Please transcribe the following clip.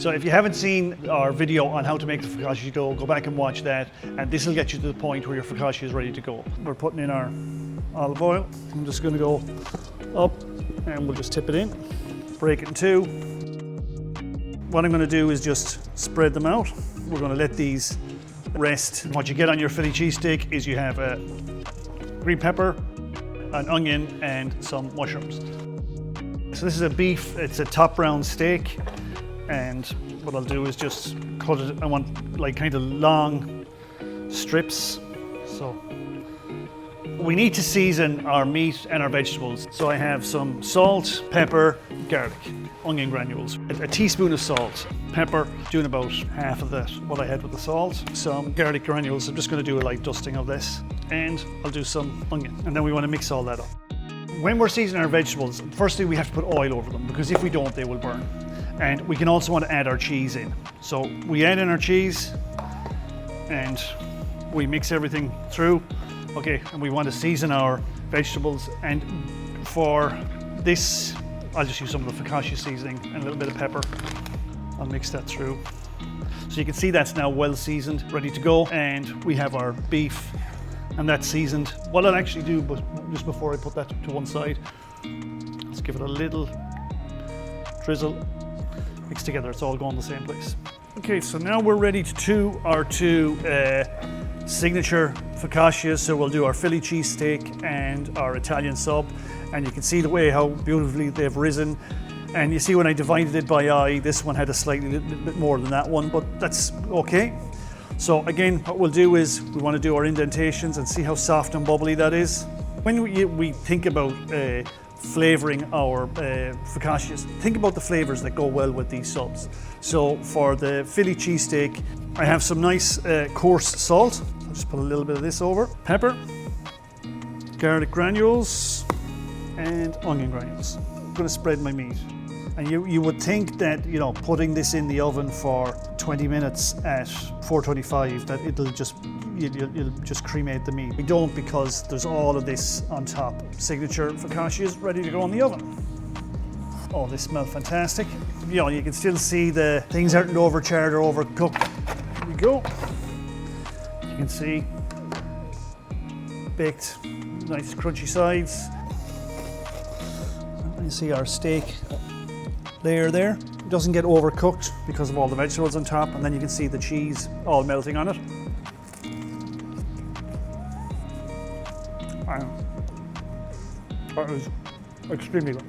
So if you haven't seen our video on how to make the focaccia dough, go back and watch that, and this will get you to the point where your focaccia is ready to go. We're putting in our olive oil. I'm just going to go up and we'll just tip it in, break it in two. What I'm going to do is just spread them out. We're going to let these rest. What you get on your Philly cheesesteak is you have a green pepper, an onion, and some mushrooms. So this is a beef, it's a top round steak, and what I'll do is just cut it. I want like kind of long strips. So we need to season our meat and our vegetables. So I have some salt, pepper, garlic, onion granules, a teaspoon of salt, pepper, doing about half of that, what I had with the salt, some garlic granules. I'm just going to do a light dusting of this, and I'll do some onion, and then we want to mix all that up. When we're seasoning our vegetables, firstly we have to put oil over them, because if we don't, they will burn. And we can also want to add our cheese in. So we add in our cheese and we mix everything through. Okay, and we want to season our vegetables, and for this I'll just use some of the focaccia seasoning and a little bit of pepper. I'll mix that through. So you can see that's now well seasoned, ready to go, and we have our beef and that's seasoned. What I'll actually do, but just before I put that to one side, let's give it a little drizzle, mix together, it's all going the same place. Okay, so now we're ready to do our two signature focaccias. So we'll do our Philly cheesesteak and our Italian sub, and you can see the way how beautifully they've risen. And you see when I divided it by eye, this one had a slightly little bit more than that one, but that's okay. So again, what we'll do is we want to do our indentations and see how soft and bubbly that is. When we think about flavoring our focaccias, think about the flavors that go well with these subs. So for the Philly cheesesteak, I have some nice coarse salt. I'll just put a little bit of this over. Pepper, garlic granules, and onion granules. I'm going to spread my meat. And you would think that, you know, putting this in the oven for 20 minutes at 425, that you'll just cremate the meat. We don't, because there's all of this on top. Signature focaccia is ready to go in the oven. Oh, they smell fantastic. You know, you can still see the things aren't overcharred or overcooked. There we go. You can see baked, nice crunchy sides. And you see our steak layer there. It doesn't get overcooked because of all the vegetables on top, and then you can see the cheese all melting on it. That is extremely good.